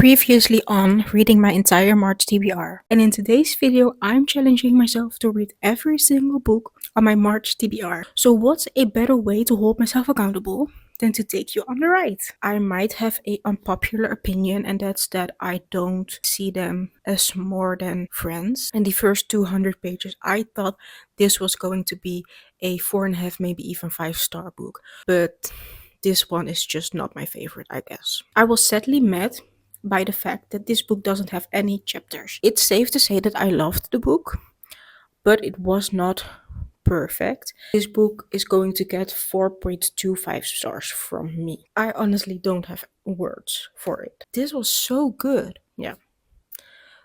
Previously on reading my entire March TBR, and in today's video, I'm challenging myself to read every single book on my March TBR. So, what's a better way to hold myself accountable than to take you on the ride? I might have a unpopular opinion, and that's that I don't see them as more than friends. In the first 200 pages, I thought this was going to be a 4.5, maybe even 5-star book, but this one is just not my favorite, I guess. I was sadly mad by the fact that this book doesn't have any chapters. It's safe to say that I loved the book, but it was not perfect. This book is going to get 4.25 stars from me. I honestly don't have words for it. This was so good. Yeah.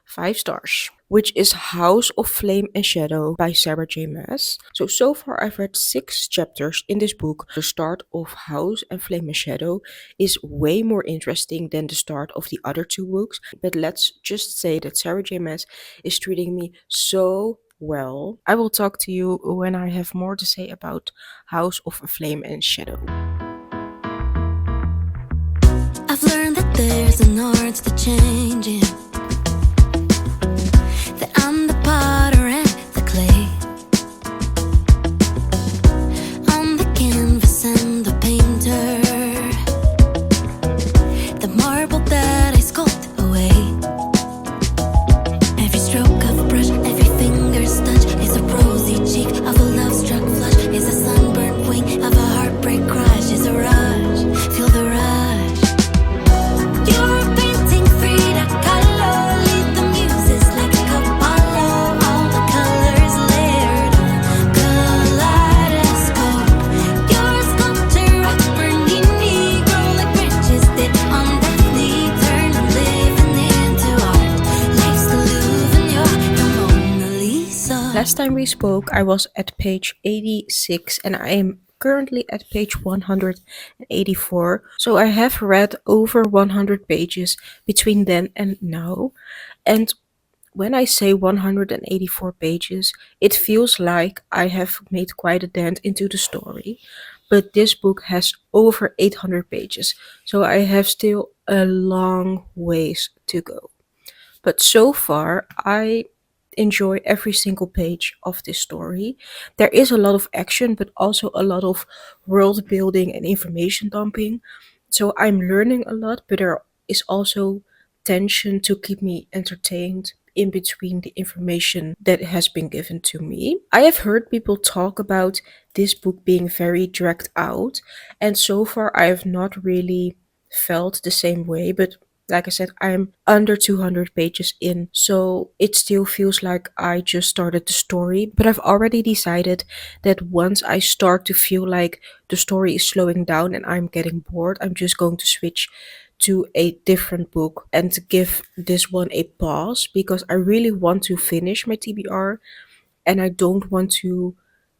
5 stars, which is House of Flame and Shadow by Sarah J. Maas. So far I've read 6 chapters in this book. The start of House and Flame and Shadow is way more interesting than the start of the other 2 books. But let's just say that Sarah J. Maas is treating me so well. I will talk to you when I have more to say about House of Flame and Shadow. I've learned that there's an art to changing, that I'm the potter and the clay, I'm the canvas and the painter, the marble that I sculpt away. Every stroke of a brush, every finger's touch is a rosy cheek of a love-struck flush, is a sunburned wing of a heartbreak crush, is a rush, feel the rush. You're painting Frida Kahlo, lead the muses like a Apollo, all the colors layered on kaleidoscope. You're a sculptor of burning negro like branches did on Daphne, turn living into art. Life's the Louvre and you're the Mona Lisa. Last time we spoke, I was at page 86 and I am currently at page 184. So I have read over 100 pages between then and now. And when I say 184 pages, it feels like I have made quite a dent into the story. But this book has over 800 pages, so I have still a long ways to go. But so far, I enjoy every single page of this story. There is a lot of action, but also a lot of world building and information dumping. So I'm learning a lot, but there is also tension to keep me entertained in between the information that has been given to me. I have heard people talk about this book being very dragged out, and so far I have not really felt the same way, but like I said, I'm under 200 pages in, so it still feels like I just started the story. But I've already decided that once I start to feel like the story is slowing down and I'm getting bored, I'm just going to switch to a different book and to give this one a pause because I really want to finish my TBR and I don't want to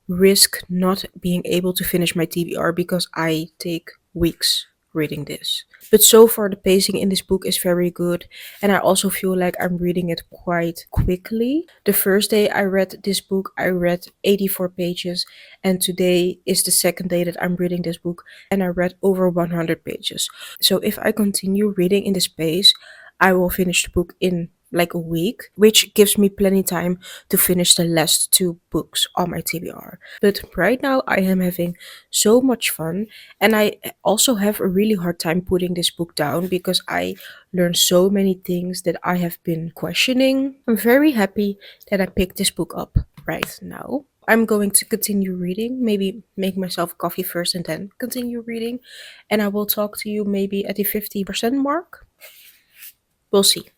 risk not being able to finish my TBR because I take weeks reading this. But so far, the pacing in this book is very good, and I also feel like I'm reading it quite quickly. The first day I read this book, I read 84 pages, and today is the second day that I'm reading this book, and I read over 100 pages. So if I continue reading in this pace, I will finish the book in like a week, which gives me plenty time to finish the last 2 books on my TBR. But right now I am having so much fun, and I also have a really hard time putting this book down because I learned so many things that I have been questioning. I'm very happy that I picked this book up right now. I'm going to continue reading, maybe make myself coffee first and then continue reading, and I will talk to you maybe at the 50% mark. We'll see.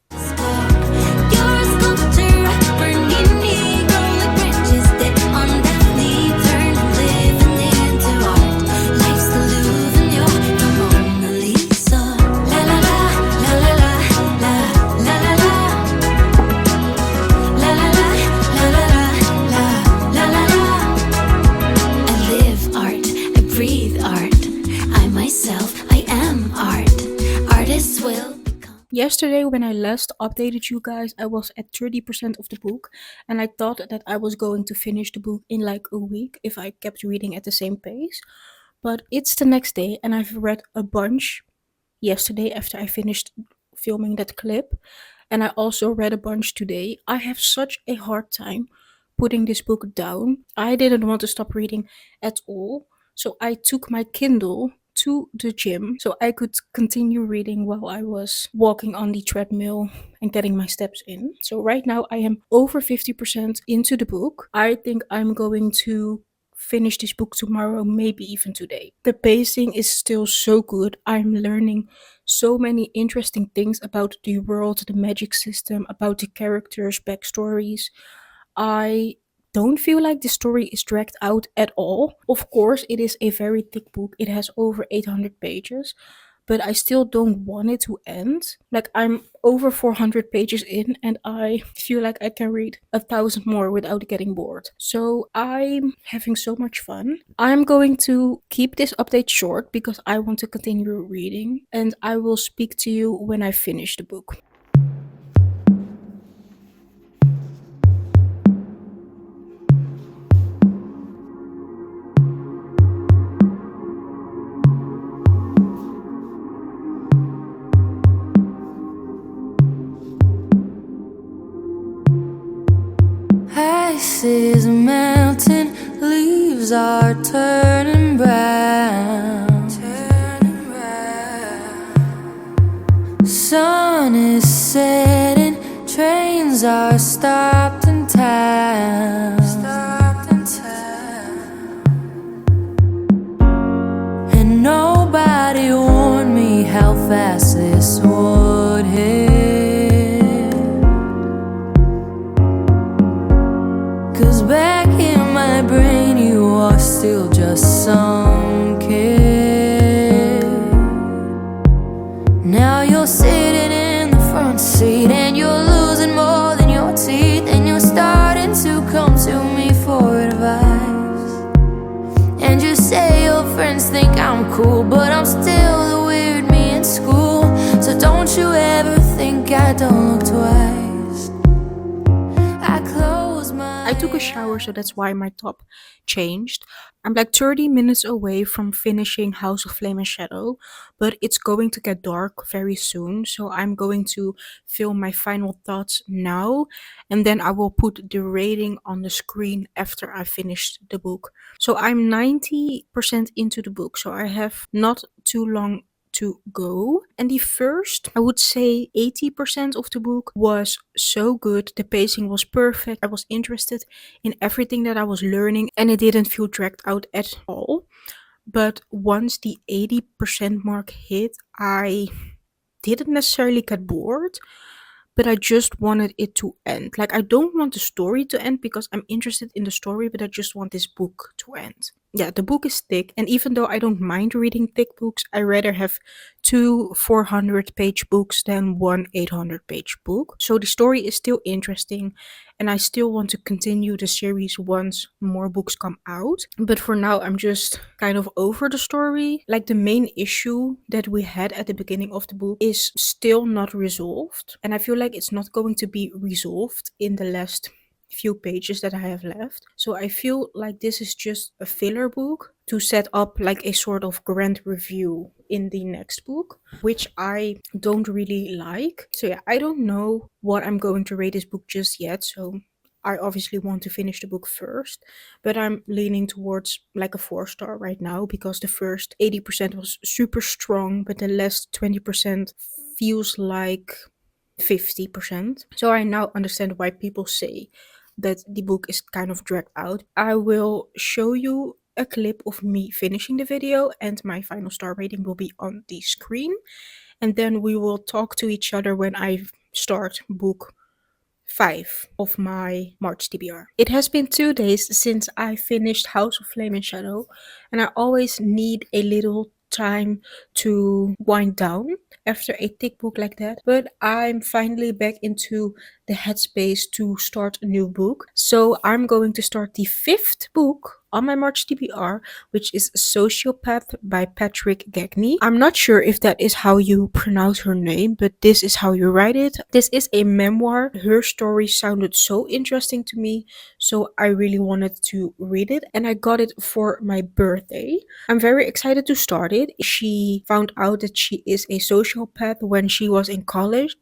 You're a sculptor of burning negro like branches did on Daphne, turn living into art. Life's the Louvre and you're the Mona Lisa. La la la, la la la, la la la la, la la la, la la la, la la la. I live art, I breathe art. I myself, I am art. Artists will become. Yesterday, when I last updated you guys, I was at 30% of the book, and I thought that I was going to finish the book in like a week if I kept reading at the same pace. But it's the next day, and I've read a bunch yesterday after I finished filming that clip. And I also read a bunch today. I have such a hard time putting this book down. I didn't want to stop reading at all. So I took my Kindle to the gym so I could continue reading while I was walking on the treadmill and getting my steps in. So right now I am over 50% into the book. I think I'm going to finish this book tomorrow, maybe even today. The pacing is still so good. I'm learning so many interesting things about the world, the magic system, about the characters, backstories. I don't feel like the story is dragged out at all. Of course, it is a very thick book. It has over 800 pages, but I still don't want it to end. Like, I'm over 400 pages in and I feel like I can read 1,000 more without getting bored. So I'm having so much fun. I'm going to keep this update short because I want to continue reading, and I will speak to you when I finish the book. Ice is melting, leaves are turning brown. Sun is setting, trains are stopped in town. And nobody warned me how fast this would hit. 'Cause back in my brain you are still just some kid. Now you're sitting in the front seat and you're losing more than your teeth, and you're starting to come to me for advice. And you say your friends think I'm cool, but I'm still the weird me in school. So don't you ever think I don't look twice. I close my I took a shower, so that's why my top changed. I'm like 30 minutes away from finishing House of Flame and Shadow, but it's going to get dark very soon, so I'm going to film my final thoughts now, and then I will put the rating on the screen after I finished the book. So I'm 90% into the book, so I have not too long to go. And the first, I would say 80% of the book was so good. The pacing was perfect. I was interested in everything that I was learning and it didn't feel dragged out at all. But once the 80% mark hit, I didn't necessarily get bored, but I just wanted it to end. Like, I don't want the story to end because I'm interested in the story, but I just want this book to end. Yeah, the book is thick, and even though I don't mind reading thick books, I rather have two 400-page books than one 800-page book. So the story is still interesting, and I still want to continue the series once more books come out. But for now, I'm just kind of over the story. Like, the main issue that we had at the beginning of the book is still not resolved, and I feel like it's not going to be resolved in the last few pages that I have left. So I feel like this is just a filler book to set up like a sort of grand review in the next book, which I don't really like. So yeah, I don't know what I'm going to rate this book just yet. So I obviously want to finish the book first, but I'm leaning towards like a 4-star right now because the first 80% was super strong, but the last 20% feels like 50%. So I now understand why people say that the book is kind of dragged out. I will show you a clip of me finishing the video and my final star rating will be on the screen. And then we will talk to each other when I start book 5 of my March TBR. It has been 2 days since I finished House of Flame and Shadow, and I always need a little time to wind down after a thick book like that. But I'm finally back into the headspace to start a new book. So I'm going to start the 5th book on my March TBR, which is Sociopath by Patrick Gagney. I'm not sure if that is how you pronounce her name, but this is how you write it. This is a memoir. Her story sounded so interesting to me, so I really wanted to read it, and I got it for my birthday. I'm very excited to start it. She found out that she is a sociopath when she was in college.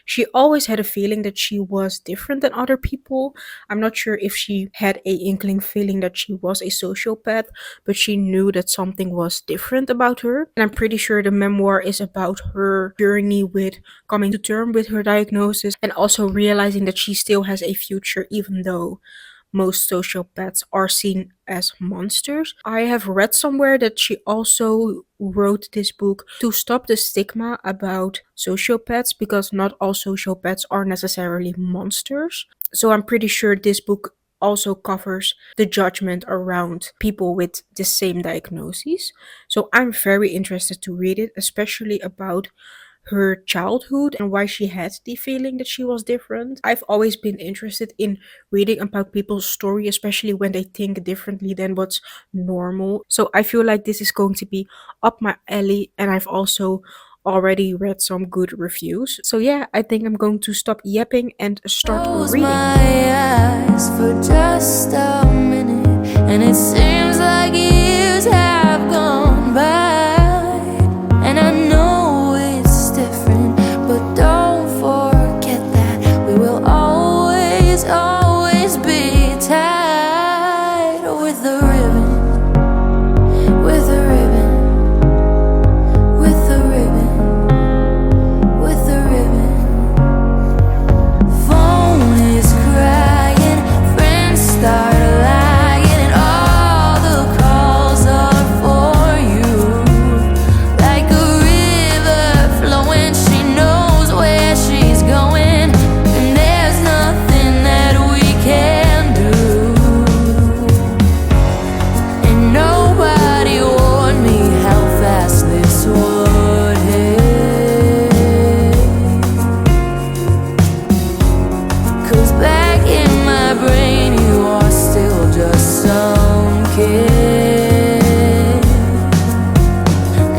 She always had a feeling that she was different than other people. I'm not sure if she had a inkling feeling that she was a sociopath, but she knew that something was different about her. And I'm pretty sure the memoir is about her journey with coming to terms with her diagnosis and also realizing that she still has a future even though most sociopaths are seen as monsters. I have read somewhere that she also wrote this book to stop the stigma about sociopaths because not all sociopaths are necessarily monsters. So I'm pretty sure this book also covers the judgment around people with the same diagnoses. So I'm very interested to read it, especially about her childhood and why she had the feeling that she was different. I've always been interested in reading about people's story, especially when they think differently than what's normal. So I feel like this is going to be up my alley, and I've also already read some good reviews. So yeah, I think I'm going to stop yapping and start Close reading. my eyes for just a minute, and it seems like years have gone by. And I know it's different, but don't forget that we will always, always be tied with a ribbon, with a ribbon, with a ribbon, with a ribbon. Phone is crying, friends start lying, and all the calls are for you. Like a river flowing, she knows where she's going, and there's nothing that we can do. And nobody warned me how fast this would hit. 'Cause back in my brain you are still just some kid.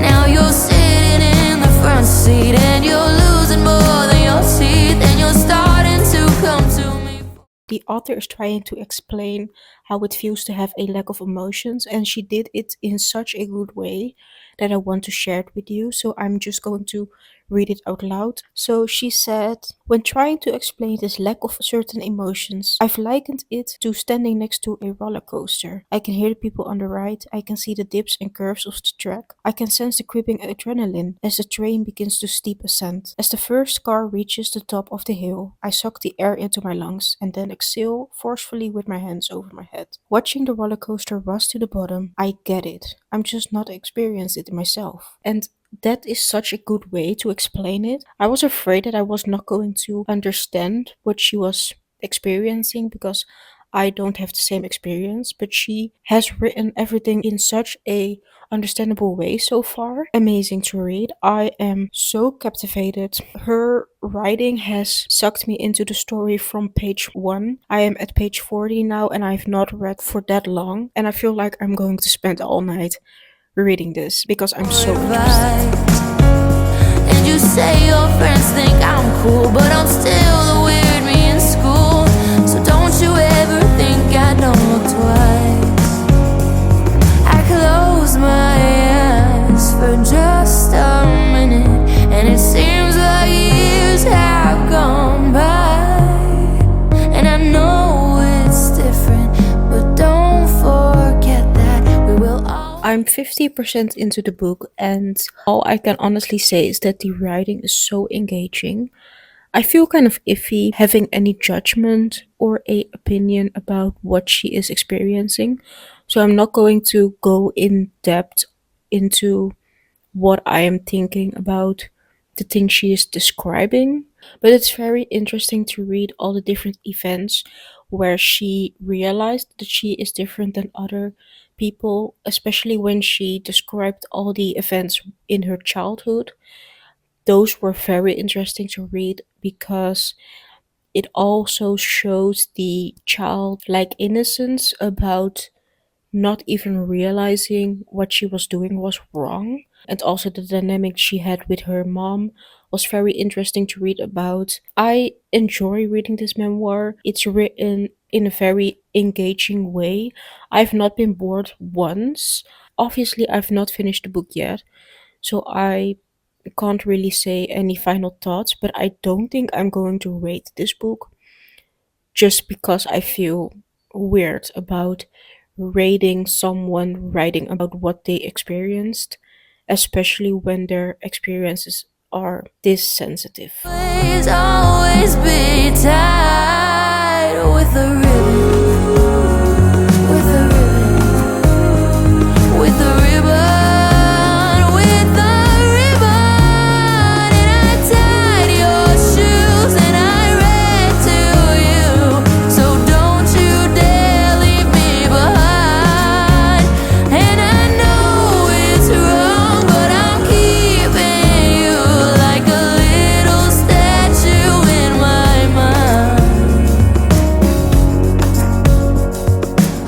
Now you're sitting in the front seat and you're losing more than your teeth, and you're starting to come to me. The author is trying to explain how it feels to have a lack of emotions, and she did it in such a good way that I want to share it with you. So I'm just going to read it out loud. So she said, when trying to explain this lack of certain emotions, I've likened it to standing next to a roller coaster. I can hear the people on the ride, I can see the dips and curves of the track, I can sense the creeping adrenaline as the train begins to steep ascent. As the first car reaches the top of the hill, I suck the air into my lungs and then exhale forcefully with my hands over my head. Watching the roller coaster rush to the bottom, I get it. I'm just not experienced it myself. And that is such a good way to explain it. I was afraid that I was not going to understand what she was experiencing because I don't have the same experience, but she has written everything in such a understandable way so far. Amazing to read. I am so captivated. Her writing has sucked me into the story from page 1. I am at page 40 now and I've not read for that long, and I feel like I'm going to spend all night reading this because I'm so interested. Advice. And you say your friends think I'm cool, but I'm still the weird me in school. So don't you ever think I know twice. I close my eyes for just a minute, and it seems like years have gone by. And I know it's different, but don't forget that we will always. I'm 50% into the book, and all I can honestly say is that the writing is so engaging. I feel kind of iffy having any judgment or a opinion about what she is experiencing. So I'm not going to go in depth into what I am thinking about the thing she is describing. But it's very interesting to read all the different events where she realized that she is different than other people, especially when she described all the events in her childhood. Those were very interesting to read because it also shows the childlike innocence about not even realizing what she was doing was wrong. And also the dynamic she had with her mom was very interesting to read about. I enjoy reading this memoir. It's written in a very engaging way. I've not been bored once. Obviously, I've not finished the book yet, So I can't really say any final thoughts, but I don't think I'm going to rate this book just because I feel weird about rating someone writing about what they experienced, especially when their experiences are this sensitive. Always, always be tied with a ribbon, with a ribbon, with a ribbon, with a ribbon. And I tied your shoes and I read to you. So don't you dare leave me behind. And I know it's wrong, but I'm keeping you like a little statue in my mind.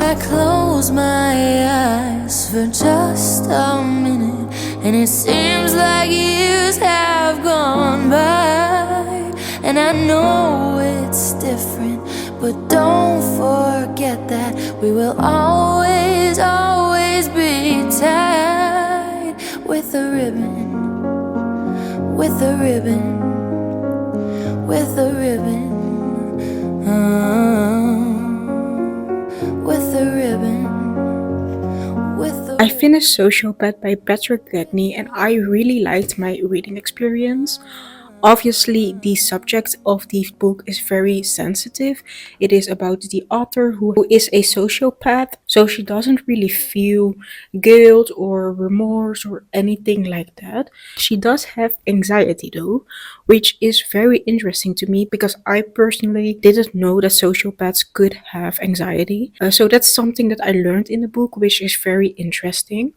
I close my eyes for just a minute, and it seems like years have gone by. And I know it's different, but don't forget that we will always, always be tied with a ribbon, with a ribbon, with a ribbon, with a ribbon, with a I finished Sociopath by Patrick Gagney and I really liked my reading experience. Obviously, the subject of the book is very sensitive. It is about the author who is a sociopath, so she doesn't really feel guilt or remorse or anything like that. She does have anxiety though, which is very interesting to me because I personally didn't know that sociopaths could have anxiety. So that's something that I learned in the book, which is very interesting.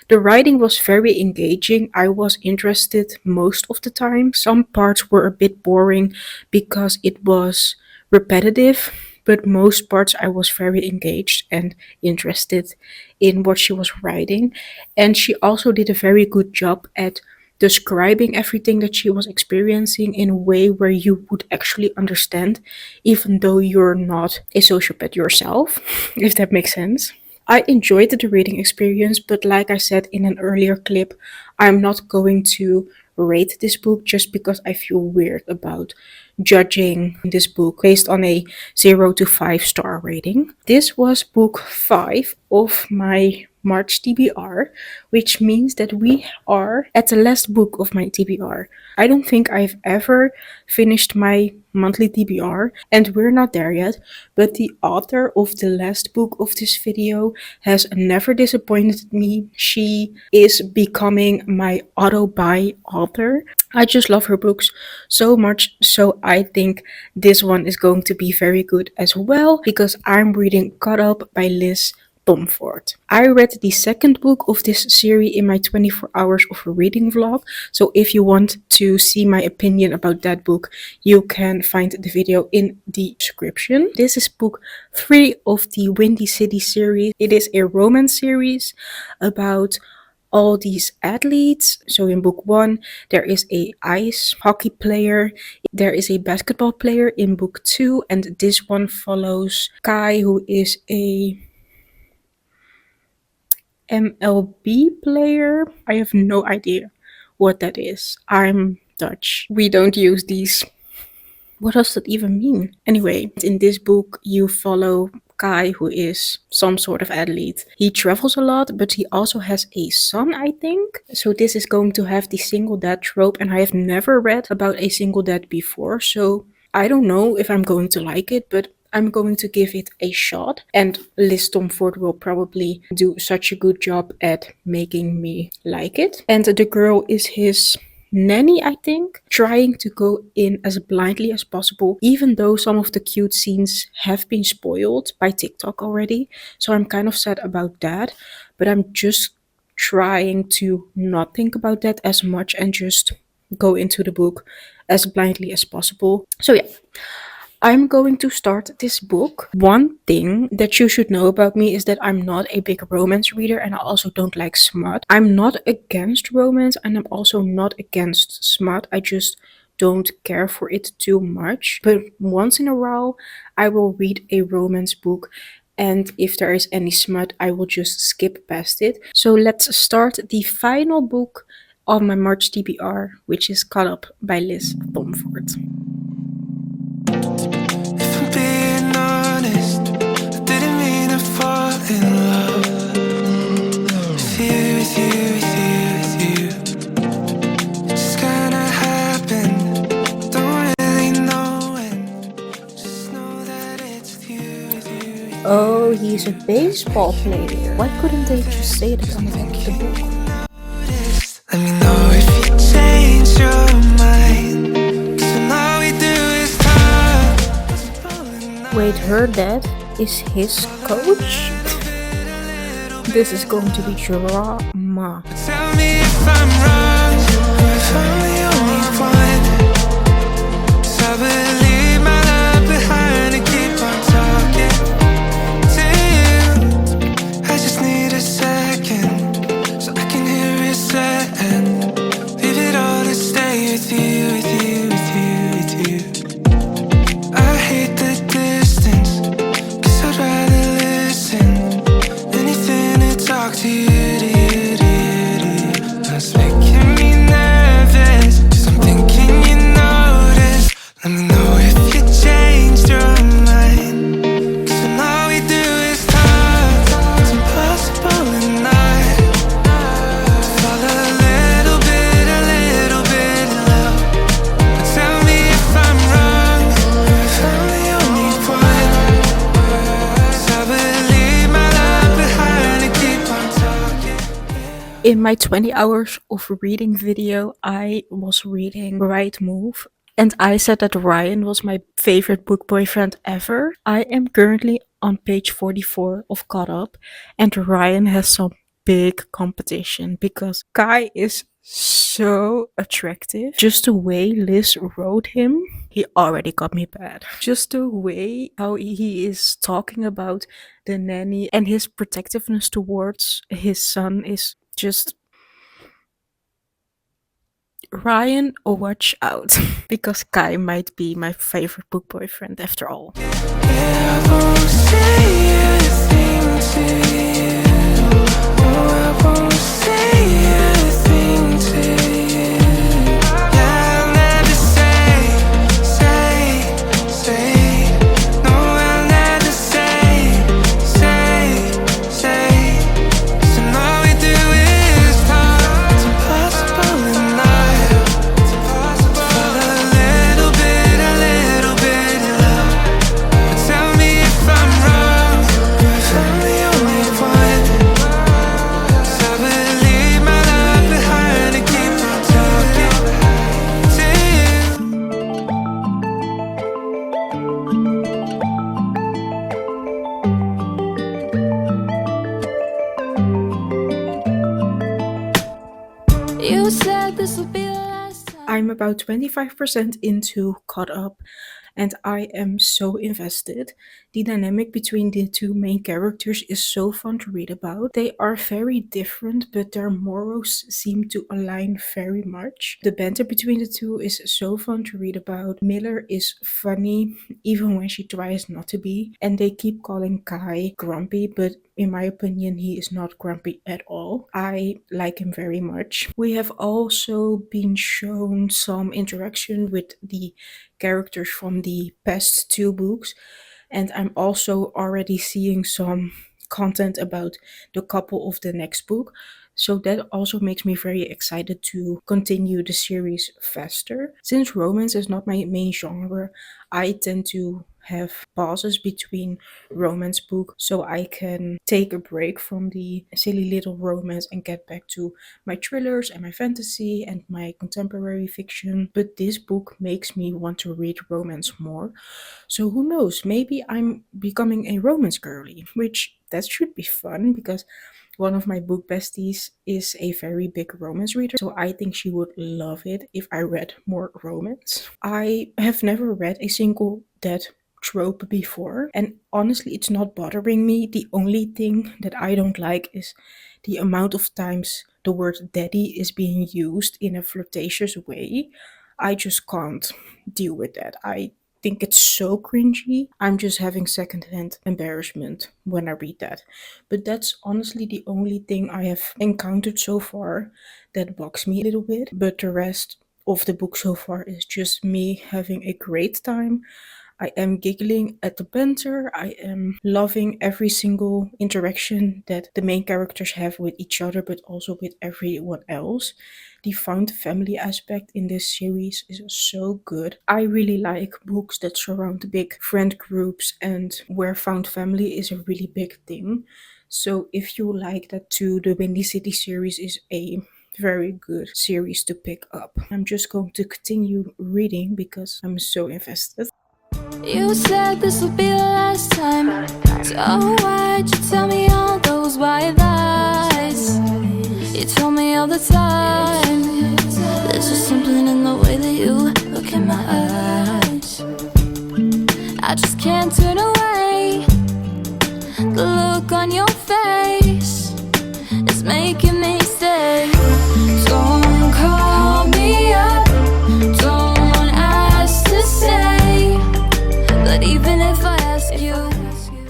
The writing was very engaging. I was interested most of the time. Some parts were a bit boring because it was repetitive, but most parts I was very engaged and interested in what she was writing. And she also did a very good job at describing everything that she was experiencing in a way where you would actually understand, even though you're not a sociopath yourself, if that makes sense. I enjoyed the reading experience, but like I said in an earlier clip, I'm not going to rate this book just because I feel weird about judging this book based on a 0 to 5 star rating. This was book 5 of my March TBR, which means that we are at the last book of my TBR. I don't think I've ever finished my monthly TBR, and we're not there yet, but the author of the last book of this video has never disappointed me. She is becoming my auto buy author. I just love her books so much, so I think this one is going to be very good as well because I'm reading Caught Up by Liz Tomford. I read the second book of this series in my 24 hours of reading vlog, so if you want to see my opinion about that book, you can find the video in the description. This is book 3 of the Windy City series. It is a romance series about all these athletes. So in book 1, there is a ice hockey player, there is a basketball player in book 2, and this one follows Kai, who is a MLB player. I have no idea what that is. I'm Dutch. We don't use these. What does that even mean? Anyway, in this book, you follow Kai, who is some sort of athlete. He travels a lot, but he also has a son, I think. So this is going to have the single dad trope, and I have never read about a single dad before, so I don't know if I'm going to like it, but I'm going to give it a shot. And Liz Tomford will probably do such a good job at making me like it. And the girl is his nanny, I think, trying to go in as blindly as possible, even though some of the cute scenes have been spoiled by TikTok already. So I'm kind of sad about that, but I'm just trying to not think about that as much and just go into the book as blindly as possible. So yeah, I'm going to start this book. One thing that you should know about me is that I'm not a big romance reader and I also don't like smut. I'm not against romance and I'm also not against smut. I just don't care for it too much. But once in a while, I will read a romance book, and if there is any smut, I will just skip past it. So let's start the final book on my March TBR, which is Caught Up by Liz Tomford. If I'm being honest, I didn't mean to fall in love with you, with you, with you, with you. It just kinda happened. Don't really know when. Just know that it's with you, with you, with you. Oh, he's a baseball player. Why couldn't they just say that on the back of the book? Let me know if you change your mind. 'Cause when all we do is talk. Wait, her dad is his coach? This is going to be drama. Tell me if I'm wrong, if I'm the only one. 'Cause I will leave my love behind and keep on talking to you. I just need a second so I can hear it say and leave it all to stay with you, with you, with you, with you. I hate the distance, 'cause I'd rather listen anything to talk to you, to you, to you, to you. That's making me nervous, 'cause I'm thinking you notice. Let me know if you changed your mind. 'Cause when all we do is talk, it's impossible at night to fall a little bit in love. But tell me if I'm wrong, if I'm the only one. 'Cause I will leave my love behind and keep on talking. In my 20 hours of reading video, I was reading Right Move, and I said that Ryan was my favorite book boyfriend ever. I am currently on page 44 of Caught Up, and Ryan has some big competition because Kai is so attractive. Just the way Liz wrote him, he already got me bad. Just the way how he is talking about the nanny and his protectiveness towards his son is just Ryan, watch out, because Kai might be my favorite book boyfriend after all. Yeah, I won't say anything to you. Oh, I won't say anything to you. Yeah, I'll never say. No, I'll never say. 'Cause when all we do is talk, it's impossible at night to fall a little bit in love. But tell me if I'm wrong, if I'm the only one. 'Cause I will leave my love behind and keep on talking to you. You said this would be the last time. I'm about 25% into Caught Up, and I am so invested. The dynamic between the two main characters is so fun to read about. They are very different, but their morals seem to align very much. The banter between the two is so fun to read about. Miller is funny, even when she tries not to be, and they keep calling Kai grumpy, but in my opinion, he is not grumpy at all. I like him very much. We have also been shown some interaction with the characters from the past two books, and I'm also already seeing some content about the couple of the next book. So that also makes me very excited to continue the series faster. Since romance is not my main genre, I tend to have pauses between romance book so I can take a break from the silly little romance and get back to my thrillers and my fantasy and my contemporary fiction. But this book makes me want to read romance more. So who knows? Maybe I'm becoming a romance girly, which that should be fun because one of my book besties is a very big romance reader, so I think she would love it if I read more romance. I have never read a single dead trope before, and honestly, it's not bothering me. The only thing that I don't like is the amount of times the word daddy is being used in a flirtatious way. I just can't deal with that. I think it's so cringy. I'm just having secondhand embarrassment when I read that. But that's honestly the only thing I have encountered so far that bugs me a little bit. But the rest of the book so far is just me having a great time. I am giggling at the banter. I am loving every single interaction that the main characters have with each other, but also with everyone else. The found family aspect in this series is so good. I really like books that surround big friend groups and where found family is a really big thing. So if you like that too, the Windy City series is a very good series to pick up. I'm just going to continue reading because I'm so invested. You said this would be the last time. So why'd you tell me all those white lies? You told me all the time. There's just something in the way that you look in my eyes. I just can't turn away. The look on your face is making me stay. Don't call me up. Don't ask to stay. But even if I ask you,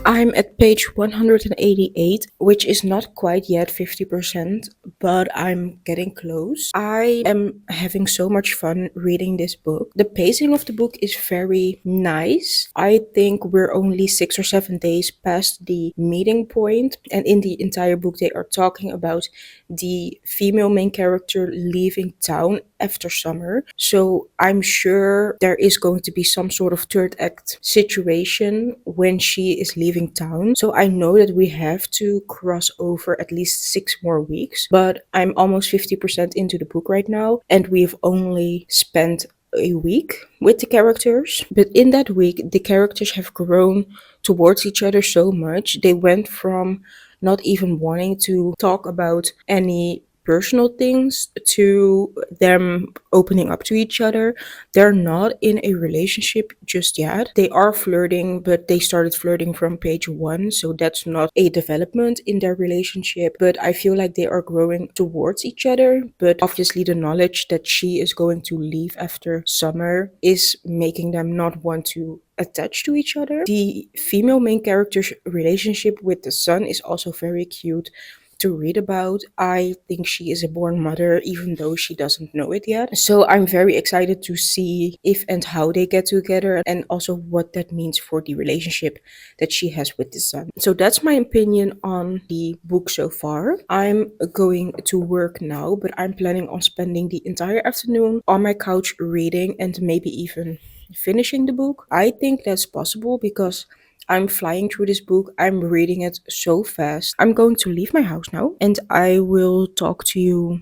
I'm at page 188, which is not quite yet 50%, but I'm getting close. I am having so much fun reading this book. The pacing of the book is very nice. I think we're only 6 or 7 days past the meeting point, and in the entire book, they are talking about the female main character leaving town after summer. So I'm sure there is going to be some sort of third act situation when she is leaving town. So I know that we have to cross over at least 6 more weeks, but I'm almost 50% into the book right now, and we've only spent a week with the characters. But in that week, the characters have grown towards each other so much. They went from not even wanting to talk about any personal things to them opening up to each other. They're not in a relationship just yet. They are flirting, but they started flirting from page 1, so that's not a development in their relationship. But I feel like they are growing towards each other. But obviously, the knowledge that she is going to leave after summer is making them not want to attach to each other. The female main character's relationship with the son is also very cute to read about. I think she is a born mother, even though she doesn't know it yet. So I'm very excited to see if and how they get together and also what that means for the relationship that she has with the son. So that's my opinion on the book so far. I'm going to work now, but I'm planning on spending the entire afternoon on my couch reading and maybe even finishing the book. I think that's possible because I'm flying through this book. I'm reading it so fast. I'm going to leave my house now and I will talk to you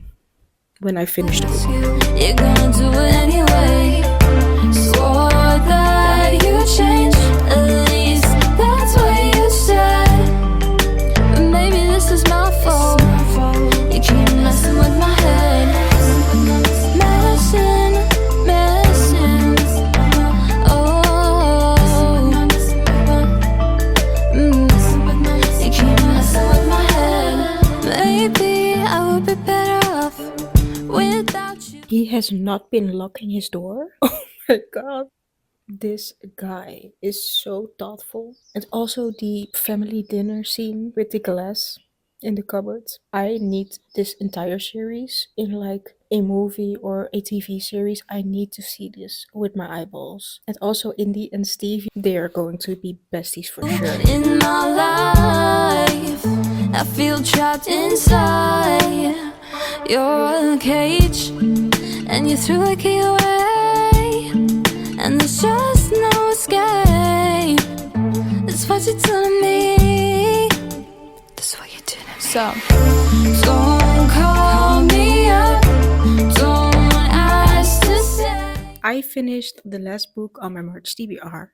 when I finish the ask book. you, you're gonna do it anyway. Swore that you change. At least that's what you said. But maybe this is my fault. You keep messing with my head. Messing, messing. Oh, you keep messing with my head. Maybe I would be better off without you. He has not been locking his door. Oh my god. This guy is so thoughtful. And also the family dinner scene with the glass in the cupboard. I need this entire series in like a movie or a TV series. I need to see this with my eyeballs. And also Indy and Steve, they are going to be besties for sure. In my life, I feel trapped inside your cage, and you threw a key away, and there's just no escape. That's what you're telling me. That's what you're doing to me. So, don't call me up. Don't ask to stay. I finished the last book on my March TBR.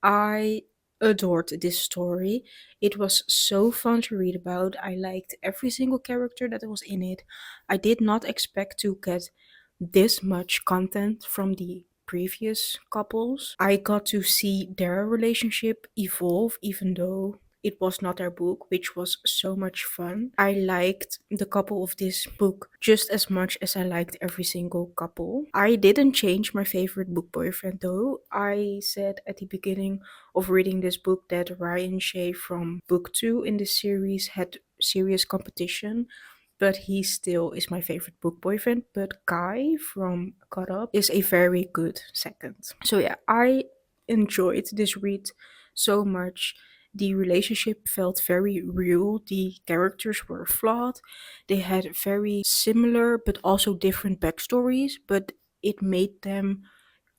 I adored this story. It was so fun to read about. I liked every single character that was in it. I did not expect to get this much content from the previous couples. I got to see their relationship evolve, even though It Was Not Our Book, which was so much fun. I liked the couple of this book just as much as I liked every single couple. I didn't change my favorite book boyfriend though. I said at the beginning of reading this book that Ryan Shea from book 2 in this series had serious competition, but he still is my favorite book boyfriend. But Kai from Caught Up is a very good second. So yeah, I enjoyed this read so much. The relationship felt very real. The characters were flawed. They had very similar but also different backstories, but it made them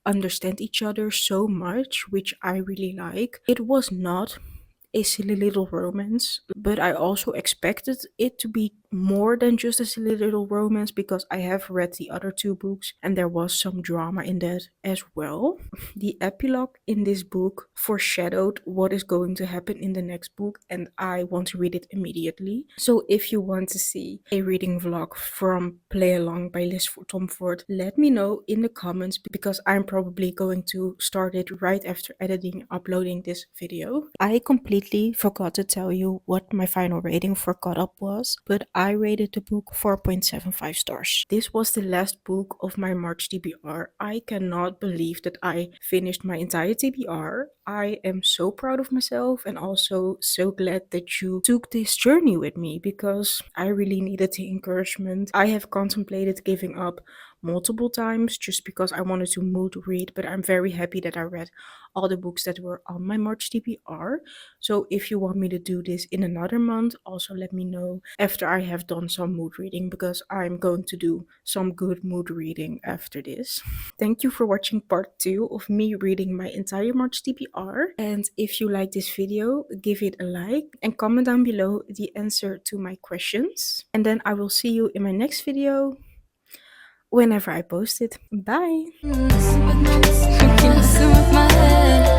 understand each other so much, which I really like. It was not a silly little romance, but I also expected it to be more than just a silly little romance because I have read the other two books and there was some drama in that as well. The epilogue in this book foreshadowed what is going to happen in the next book, and I want to read it immediately. So if you want to see a reading vlog from Play Along by Liz Tomford, let me know in the comments because I'm probably going to start it right after editing and uploading this video. I completely forgot to tell you what my final rating for Caught Up was, but I rated the book 4.75 stars. This was the last book of my March TBR. I cannot believe that I finished my entire TBR. I am so proud of myself and also so glad that you took this journey with me because I really needed the encouragement. I have contemplated giving up multiple times just because I wanted to mood read, but I'm very happy that I read all the books that were on my March TBR. So if you want me to do this in another month, also let me know after I have done some mood reading because I'm going to do some good mood reading after this. Thank you for watching part 2 of me reading my entire March TBR. And if you like this video, give it a like and comment down below the answer to my questions. And then I will see you in my next video whenever I post it. Bye! Messing with my head.